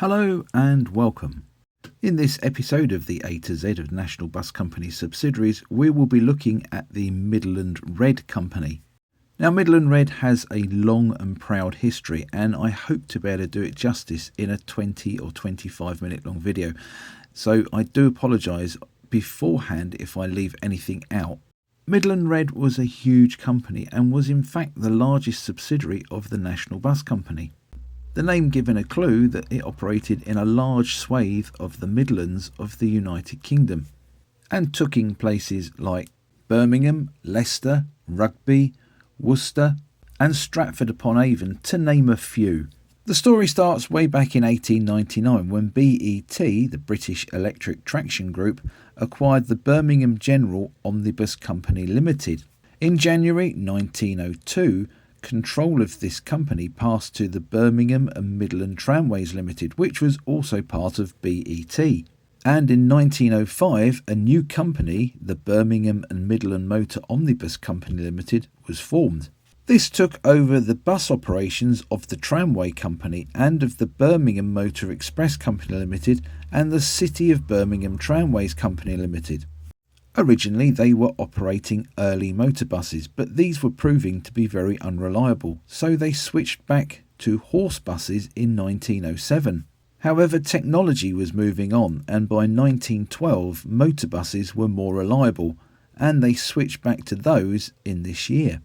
Hello and welcome. In this episode of the A to Z of National Bus Company Subsidiaries, we will be looking at the Midland Red Company. Now, Midland Red has a long and proud history, and I hope to be able to do it justice in a 20 or 25 minute long video. So I do apologise beforehand if I leave anything out. Midland Red was a huge company and was in fact the largest subsidiary of the National Bus Company. The name given a clue that it operated in a large swathe of the Midlands of the United Kingdom and took in places like Birmingham, Leicester, Rugby, Worcester and Stratford-upon-Avon, to name a few. The story starts way back in 1899 when BET, the British Electric Traction Group, acquired the Birmingham General Omnibus Company Limited. In January 1902, control of this company passed to the Birmingham and Midland Tramways Limited, which was also part of BET. And in 1905, a new company, the Birmingham and Midland Motor Omnibus Company Limited, was formed. This took over the bus operations of the Tramway Company and of the Birmingham Motor Express Company Limited and the City of Birmingham Tramways Company Limited. Originally, they were operating early motor buses, but these were proving to be very unreliable, so they switched back to horse buses in 1907. However, technology was moving on, and by 1912, motor buses were more reliable, and they switched back to those in this year.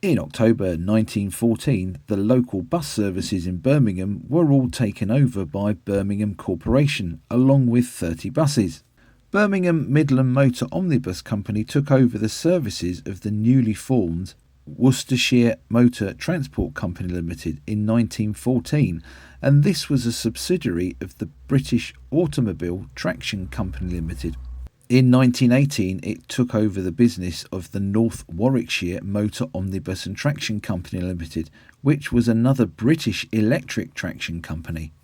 In October 1914, the local bus services in Birmingham were all taken over by Birmingham Corporation, along with 30 buses. Birmingham Midland Motor Omnibus Company took over the services of the newly formed Worcestershire Motor Transport Company Limited in 1914, and this was a subsidiary of the British Automobile Traction Company Limited. In 1918, it took over the business of the North Warwickshire Motor Omnibus and Traction Company Limited, which was another British electric traction company.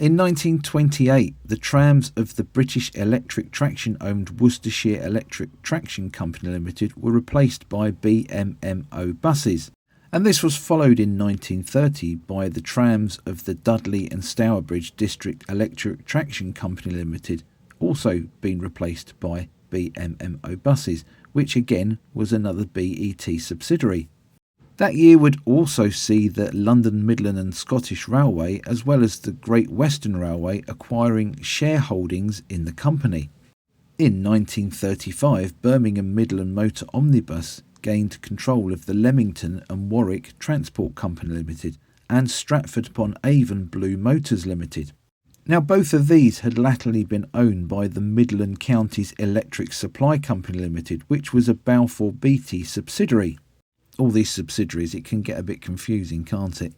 In 1928, the trams of the British Electric Traction-owned Worcestershire Electric Traction Company Limited were replaced by BMMO buses, and this was followed in 1930 by the trams of the Dudley and Stourbridge District Electric Traction Company Limited, also being replaced by BMMO buses, which again was another BET subsidiary. That year would also see the London Midland and Scottish Railway as well as the Great Western Railway acquiring shareholdings in the company. In 1935, Birmingham Midland Motor Omnibus gained control of the Leamington and Warwick Transport Company Limited and Stratford-upon-Avon Blue Motors Limited. Now, both of these had latterly been owned by the Midland Counties Electric Supply Company Limited, which was a Balfour Beatty subsidiary. All these subsidiaries, it can get a bit confusing, can't it?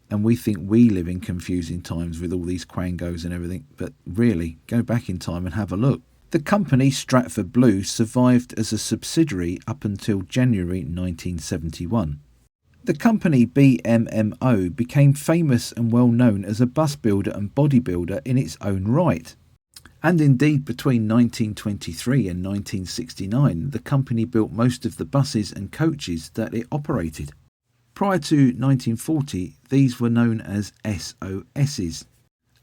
And we think we live in confusing times with all these quangos and everything, but really, go back in time and have a look. The company Stratford Blue survived as a subsidiary up until January 1971. The company BMMO became famous and well known as a bus builder and bodybuilder in its own right. And indeed, between 1923 and 1969, the company built most of the buses and coaches that it operated. Prior to 1940, these were known as SOSs,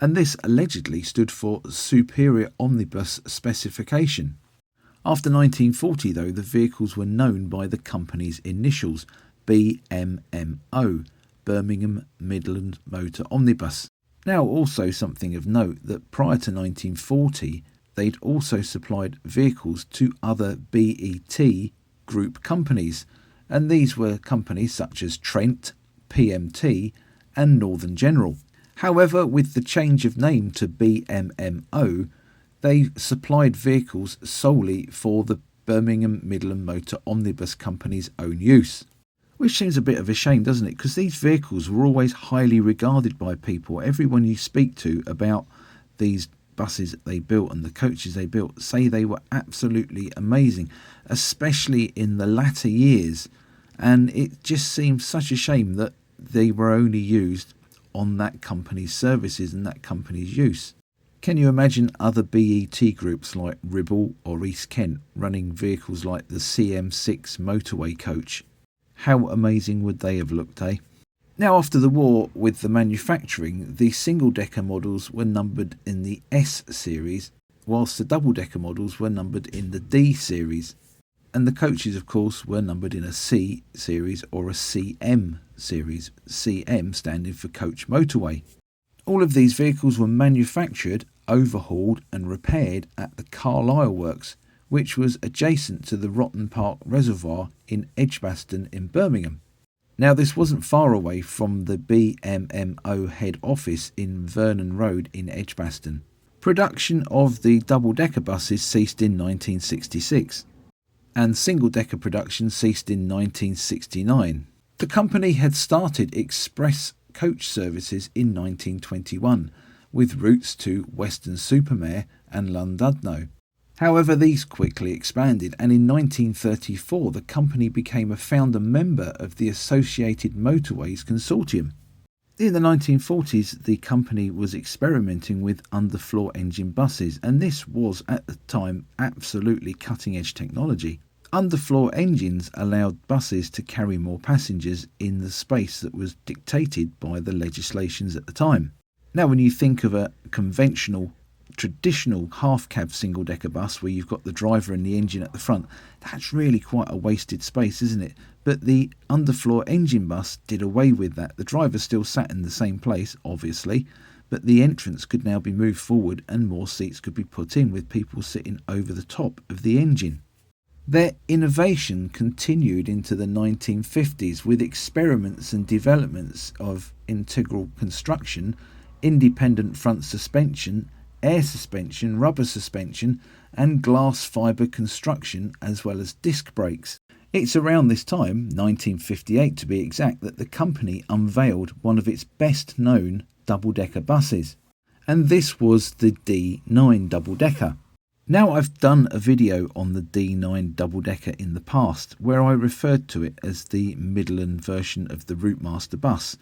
and this allegedly stood for Superior Omnibus Specification. After 1940, though, the vehicles were known by the company's initials, BMMO, Birmingham Midland Motor Omnibus. Now, also something of note that prior to 1940, they'd also supplied vehicles to other BET group companies, and these were companies such as Trent, PMT and Northern General. However, with the change of name to BMMO, they supplied vehicles solely for the Birmingham Midland Motor Omnibus Company's own use. Which seems a bit of a shame, doesn't it? Because these vehicles were always highly regarded by people. Everyone you speak to about these buses that they built and the coaches they built say they were absolutely amazing, especially in the latter years. And it just seems such a shame that they were only used on that company's services and that company's use. Can you imagine other BET groups like Ribble or East Kent running vehicles like the CM6 Motorway coach? How amazing would they have looked, eh? Now, after the war with the manufacturing, the single-decker models were numbered in the S series, whilst the double-decker models were numbered in the D series. And the coaches, of course, were numbered in a C series or a CM series, CM standing for Coach Motorway. All of these vehicles were manufactured, overhauled and repaired at the Carlisle Works, which was adjacent to the Rotten Park Reservoir in Edgbaston in Birmingham. Now, this wasn't far away from the BMMO head office in Vernon Road in Edgbaston. Production of the double-decker buses ceased in 1966, and single-decker production ceased in 1969. The company had started express coach services in 1921, with routes to Weston-super-Mare and Llandudno. However, these quickly expanded, and in 1934 the company became a founder member of the Associated Motorways Consortium. In the 1940s, the company was experimenting with underfloor engine buses, and this was at the time absolutely cutting-edge technology. Underfloor engines allowed buses to carry more passengers in the space that was dictated by the legislations at the time. Now, when you think of a conventional, traditional half-cab single-decker bus where you've got the driver and the engine at the front, that's really quite a wasted space, isn't it? But the underfloor engine bus did away with that. The driver still sat in the same place, obviously, but the entrance could now be moved forward and more seats could be put in with people sitting over the top of the engine. Their innovation continued into the 1950s with experiments and developments of integral construction, independent front suspension, air suspension, rubber suspension and glass fibre construction, as well as disc brakes. It's around this time, 1958 to be exact, that the company unveiled one of its best known double-decker buses, and this was the D9 double-decker. Now, I've done a video on the D9 double-decker in the past where I referred to it as the Midland version of the Routemaster bus,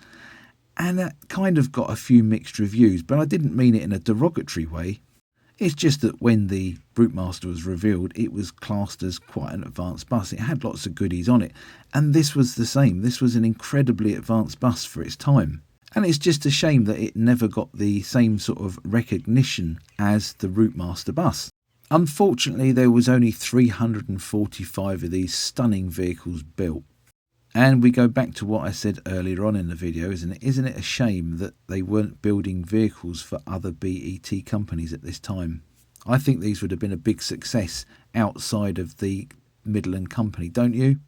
and that kind of got a few mixed reviews, but I didn't mean it in a derogatory way. It's just that when the Routemaster was revealed, it was classed as quite an advanced bus. It had lots of goodies on it, and this was the same. This was an incredibly advanced bus for its time. And it's just a shame that it never got the same sort of recognition as the Routemaster bus. Unfortunately, there was only 345 of these stunning vehicles built. And we go back to what I said earlier on in the video, isn't it? Isn't it a shame that they weren't building vehicles for other BET companies at this time? I think these would have been a big success outside of the Midland company, don't you?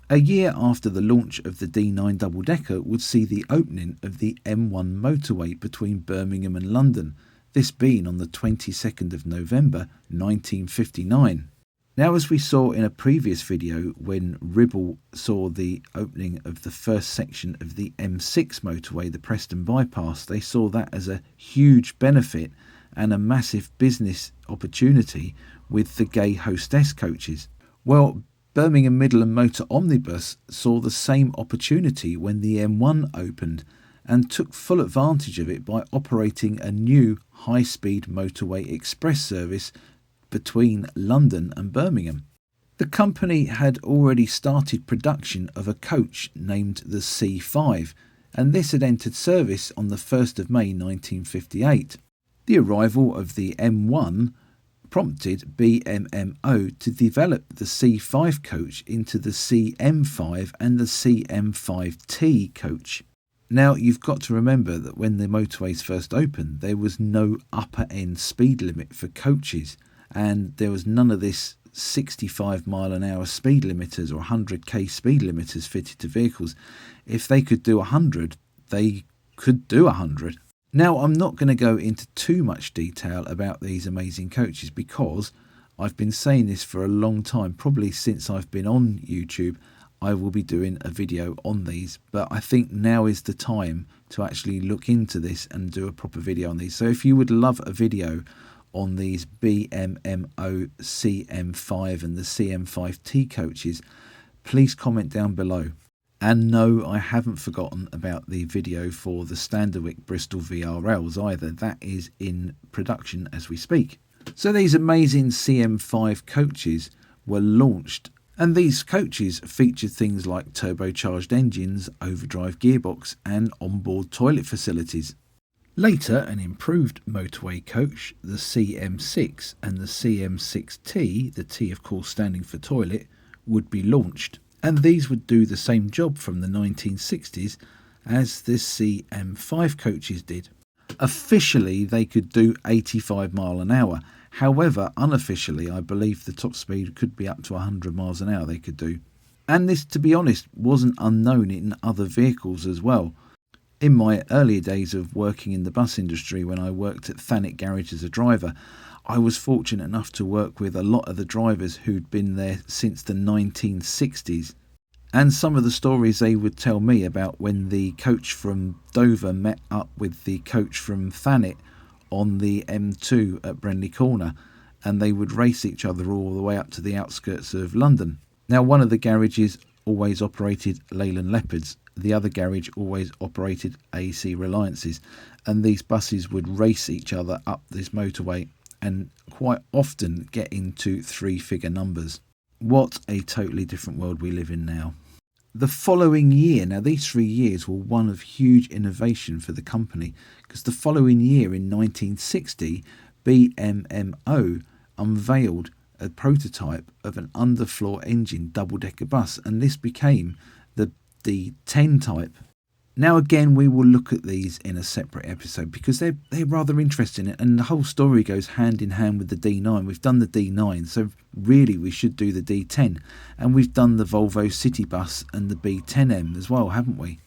A year after the launch of the D9 double-decker would see the opening of the M1 motorway between Birmingham and London, this being on the 22nd of November 1959. Now, as we saw in a previous video when Ribble saw the opening of the first section of the M6 motorway, the Preston bypass, they saw that as a huge benefit and a massive business opportunity with the gay hostess coaches. Well, Birmingham Midland Motor Omnibus saw the same opportunity when the M1 opened and took full advantage of it by operating a new high-speed motorway express service between London and Birmingham. The company had already started production of a coach named the C5, and this had entered service on the 1st of May 1958. The arrival of the M1 prompted BMMO to develop the C5 coach into the CM5 and the CM5T coach. Now, you've got to remember that when the motorways first opened, there was no upper end speed limit for coaches, and there was none of this 65 mile an hour speed limiters or 100k speed limiters fitted to vehicles. If they could do 100, they could do 100. Now, I'm not going to go into too much detail about these amazing coaches because I've been saying this for a long time, probably since I've been on YouTube. I will be doing a video on these, but I think now is the time to actually look into this and do a proper video on these. So if you would love a video on these BMMO CM5 and the CM5T coaches, please comment down below. And no, I haven't forgotten about the video for the Standerwick Bristol VRLs either. That is in production as we speak. So these amazing CM5 coaches were launched And these coaches featured things like turbocharged engines, overdrive gearbox and onboard toilet facilities. Later, an improved motorway coach, the CM6 and the CM6T, the T of course standing for toilet, would be launched. And these would do the same job from the 1960s as the CM5 coaches did. Officially, they could do 85 mile an hour. However, unofficially, I believe the top speed could be up to 100 miles an hour they could do. And this, to be honest, wasn't unknown in other vehicles as well. In my earlier days of working in the bus industry, when I worked at Thanet Garage as a driver, I was fortunate enough to work with a lot of the drivers who'd been there since the 1960s. And some of the stories they would tell me about when the coach from Dover met up with the coach from Thanet on the M2 at Brenley Corner, and they would race each other all the way up to the outskirts of London. Now, one of the garages always operated Leyland Leopards, the other garage always operated AC Reliances, and these buses would race each other up this motorway and quite often get into three-figure numbers. What a totally different world we live in now. The following year, now these 3 years were one of huge innovation for the company, because the following year in 1960, BMMO unveiled a prototype of an underfloor engine double-decker bus, and this became the D10 type. Now again, we will look at these in a separate episode because they're rather interesting, and the whole story goes hand in hand with the D9. We've done the D9, so really we should do the D10, and we've done the Volvo City Bus and the B10M as well, haven't we?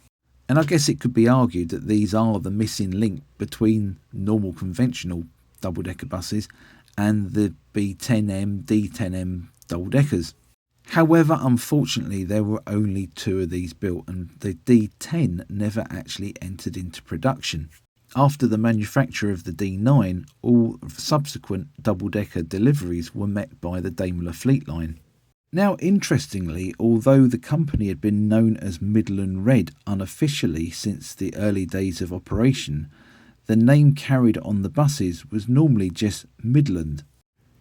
And I guess it could be argued that these are the missing link between normal conventional double-decker buses and the B10M, D10M double-deckers. However, unfortunately, there were only 2 of these built, and the D10 never actually entered into production. After the manufacture of the D9, all subsequent double-decker deliveries were met by the Daimler fleet line. Now, interestingly, although the company had been known as Midland Red unofficially since the early days of operation, the name carried on the buses was normally just Midland.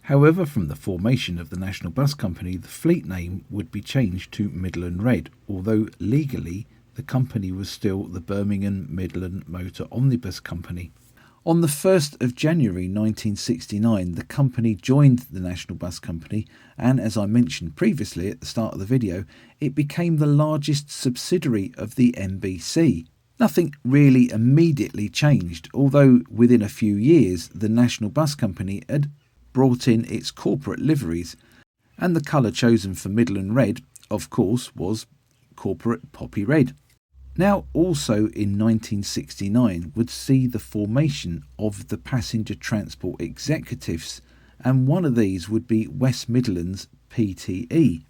However, from the formation of the National Bus Company, the fleet name would be changed to Midland Red, although legally the company was still the Birmingham Midland Motor Omnibus Company. On the 1st of January 1969, the company joined the National Bus Company, and as I mentioned previously at the start of the video, it became the largest subsidiary of the NBC. Nothing really immediately changed, although within a few years the National Bus Company had brought in its corporate liveries, and the colour chosen for Midland Red, of course, was corporate poppy red. Now, also in 1969 would see the formation of the Passenger Transport Executives, and one of these would be West Midlands PTE.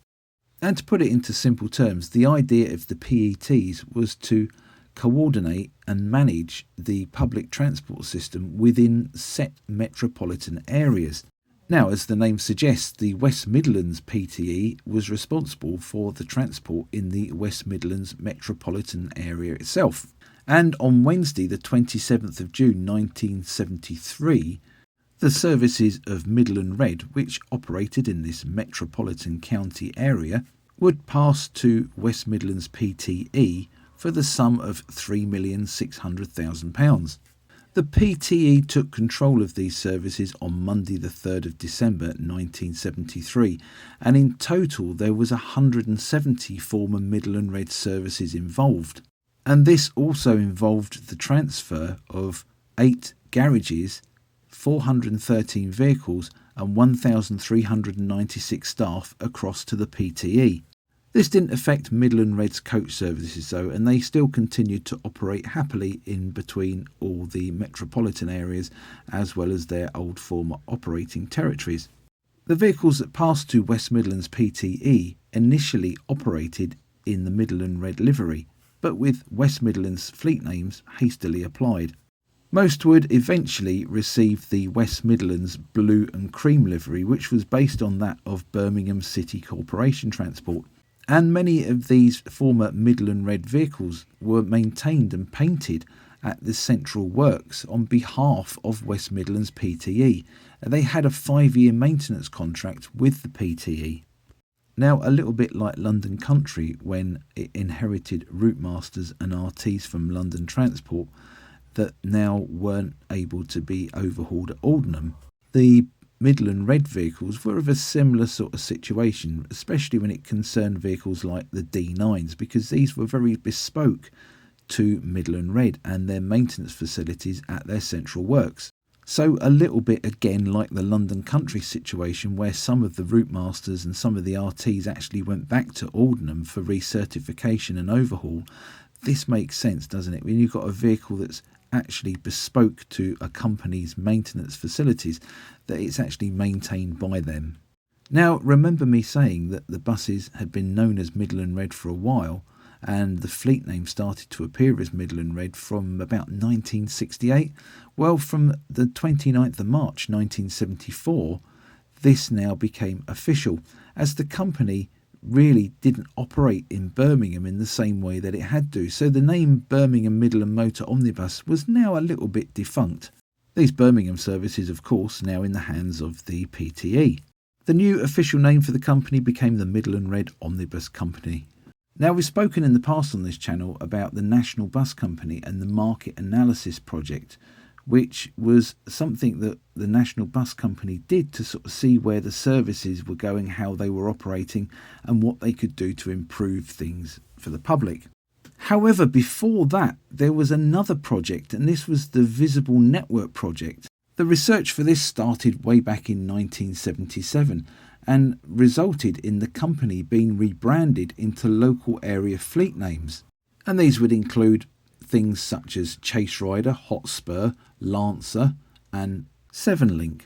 And to put it into simple terms, the idea of the PETs was to coordinate and manage the public transport system within set metropolitan areas. Now, as the name suggests, the West Midlands PTE was responsible for the transport in the West Midlands metropolitan area itself. And on Wednesday, the 27th of June 1973, the services of Midland Red, which operated in this metropolitan county area, would pass to West Midlands PTE for the sum of £3,600,000. The PTE took control of these services on Monday the 3rd of December 1973, and in total there was 170 former Midland Red services involved. And this also involved the transfer of 8 garages, 413 vehicles and 1,396 staff across to the PTE. This didn't affect Midland Red's coach services though, and they still continued to operate happily in between all the metropolitan areas as well as their old former operating territories. The vehicles that passed to West Midlands PTE initially operated in the Midland Red livery, but with West Midlands fleet names hastily applied. Most would eventually receive the West Midlands blue and cream livery, which was based on that of Birmingham City Corporation Transport. And many of these former Midland Red vehicles were maintained and painted at the Central Works on behalf of West Midlands PTE. They had a 5-year maintenance contract with the PTE. Now, a little bit like London Country, when it inherited route masters and RTs from London Transport that now weren't able to be overhauled at Aldenham, the Midland Red vehicles were of a similar sort of situation, especially when it concerned vehicles like the D9s, because these were very bespoke to Midland Red and their maintenance facilities at their central works. So a little bit again like the London Country situation, where some of the route masters and some of the RTs actually went back to Aldenham for recertification and overhaul. This makes sense, doesn't it? When you've got a vehicle that's actually bespoke to a company's maintenance facilities, that it's actually maintained by them. Now, remember me saying that the buses had been known as Midland Red for a while, and the fleet name started to appear as Midland Red from about 1968. Well, from the 29th of March 1974, this now became official, as the company really didn't operate in Birmingham in the same way that it had to. So the name Birmingham Midland Motor Omnibus was now a little bit defunct. These Birmingham services, of course, now in the hands of the PTE. The new official name for the company became the Midland Red Omnibus Company. Now, we've spoken in the past on this channel about the National Bus Company and the Market Analysis Project, which was something that the National Bus Company did to sort of see where the services were going, how they were operating, and what they could do to improve things for the public. However, before that, there was another project, and this was the Visible Network Project. The research for this started way back in 1977 and resulted in the company being rebranded into local area fleet names. And these would include things such as Chase Rider, Hotspur, Lancer and Sevenlink.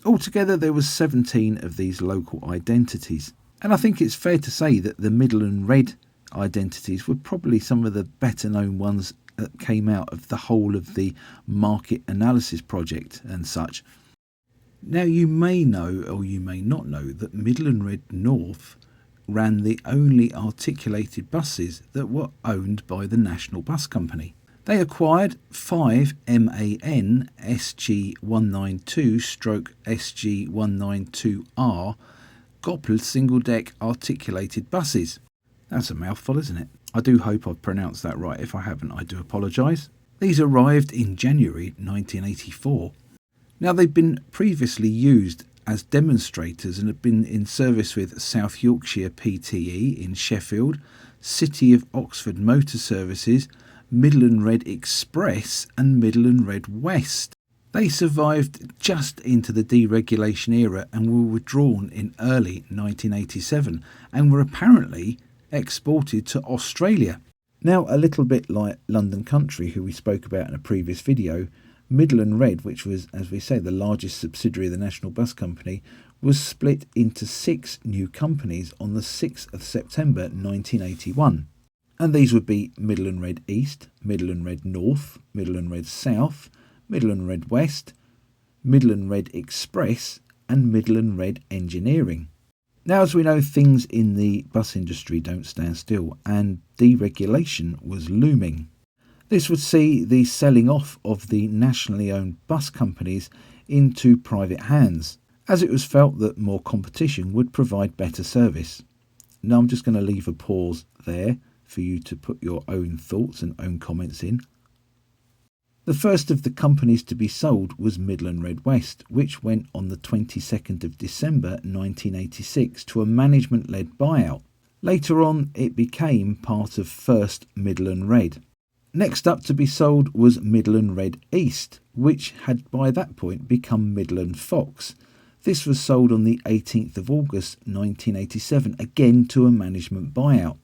Altogether there was 17 of these local identities. And I think it's fair to say that the Midland Red identities were probably some of the better known ones that came out of the whole of the market analysis project and such. Now, you may know or you may not know that Midland Red North ran the only articulated buses that were owned by the National Bus Company. They acquired 5 MAN SG192/SG192R Goppel single-deck articulated buses. That's a mouthful, isn't it? I do hope I've pronounced that right. If I haven't, I do apologise. These arrived in January 1984. Now, they've been previously used as demonstrators and have been in service with South Yorkshire PTE in Sheffield, City of Oxford Motor Services, Midland Red Express and Midland Red West. They survived just into the deregulation era and were withdrawn in early 1987 and were apparently exported to Australia. Now, a little bit like London Country, who we spoke about in a previous video, Midland Red, which was, as we say, the largest subsidiary of the National Bus Company, was split into 6 new companies on the 6th of September 1981. And these would be Midland Red East, Midland Red North, Midland Red South, Midland Red West, Midland Red Express and Midland Red Engineering. Now, as we know, things in the bus industry don't stand still, and deregulation was looming. This would see the selling off of the nationally owned bus companies into private hands, as it was felt that more competition would provide better service. Now, I'm just going to leave a pause there for you to put your own thoughts and own comments in. The first of the companies to be sold was Midland Red West, which went on the 22nd of December 1986 to a management-led buyout. Later on, it became part of First Midland Red. Next up to be sold was Midland Red East, which had by that point become Midland Fox. This was sold on the 18th of August 1987, again to a management buyout.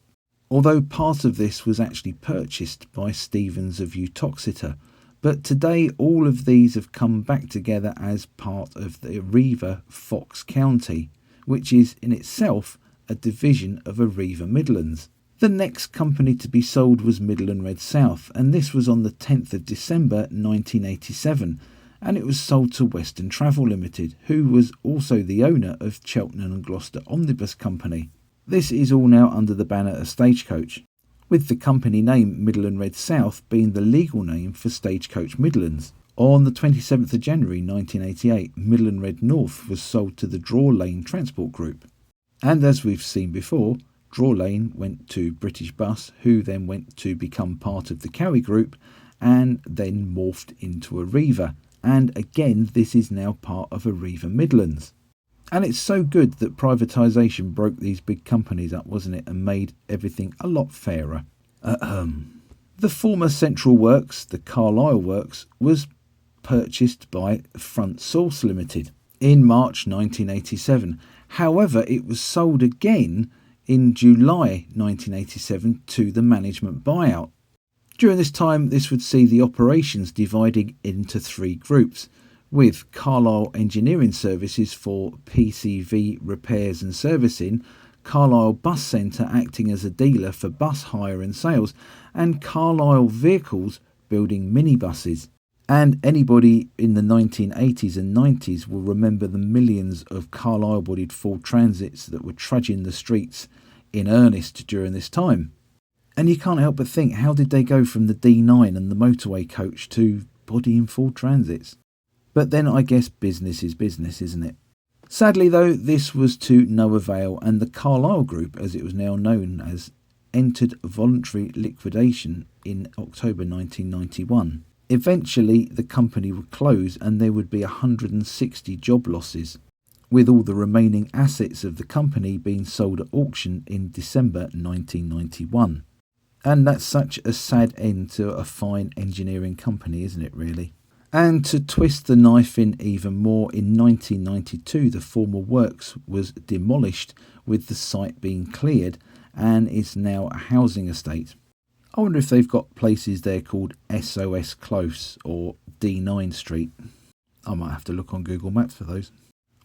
Although part of this was actually purchased by Stevens of Uttoxeter, but today all of these have come back together as part of the Arriva Fox County, which is in itself a division of Arriva Midlands. The next company to be sold was Midland Red South, and this was on the 10th of December 1987, and it was sold to Western Travel Limited, who was also the owner of Cheltenham and Gloucester Omnibus Company. This is all now under the banner of Stagecoach, with the company name Midland Red South being the legal name for Stagecoach Midlands. On the 27th of January 1988, Midland Red North was sold to the Draw Lane Transport Group. And as we've seen before, Draw Lane went to British Bus, who then went to become part of the Cowie Group and then morphed into Arriva. And again, this is now part of Arriva Midlands. And it's so good that privatisation broke these big companies up, wasn't it, and made everything a lot fairer. The former Central Works, the Carlisle Works, was purchased by Front Source Limited in March 1987. However, it was sold again in July 1987 to the management buyout. During this time, this would see the operations dividing into three groups, with Carlisle Engineering Services for PCV repairs and servicing, Carlisle Bus Centre acting as a dealer for bus hire and sales, and Carlisle Vehicles building minibuses. And anybody in the 1980s and 90s will remember the millions of Carlisle-bodied Ford Transits that were trudging the streets in earnest during this time. And you can't help but think, how did they go from the D9 and the Motorway coach to bodying Ford Transits? But then I guess business is business, isn't it? Sadly though, this was to no avail, and the Carlisle Group, as it was now known as, entered voluntary liquidation in October 1991. Eventually the company would close and there would be 160 job losses, with all the remaining assets of the company being sold at auction in December 1991. And that's such a sad end to a fine engineering company, isn't it really? And to twist the knife in even more, in 1992 the former works was demolished, with the site being cleared, and is now a housing estate. I wonder if they've got places there called SOS Close or D9 Street. I might have to look on Google Maps for those.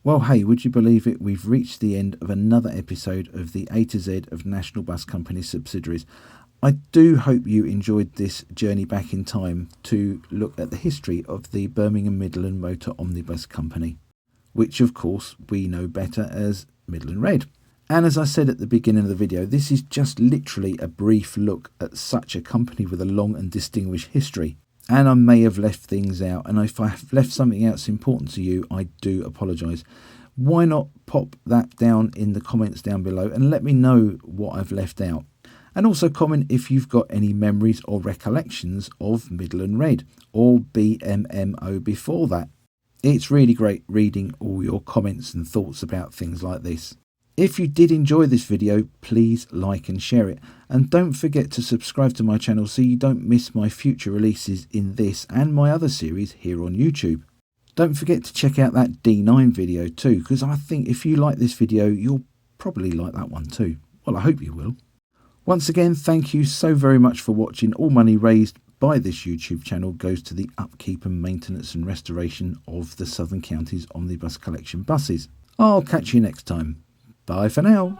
Well, hey, would you believe it? We've reached the end of another episode of the A to Z of National Bus Company Subsidiaries. I do hope you enjoyed this journey back in time to look at the history of the Birmingham Midland Motor Omnibus Company, which of course we know better as Midland Red. And as I said at the beginning of the video, this is just literally a brief look at such a company with a long and distinguished history. And I may have left things out, and if I have left something else important to you, I do apologise. Why not pop that down in the comments down below and let me know what I've left out. And also comment if you've got any memories or recollections of Midland Red or BMMO before that. It's really great reading all your comments and thoughts about things like this. If you did enjoy this video, please like and share it. And don't forget to subscribe to my channel so you don't miss my future releases in this and my other series here on YouTube. Don't forget to check out that D9 video too, because I think if you like this video, you'll probably like that one too. Well, I hope you will. Once again, thank you so very much for watching. All money raised by this YouTube channel goes to the upkeep and maintenance and restoration of the Southern Counties Omnibus Collection buses. I'll catch you next time. Bye for now.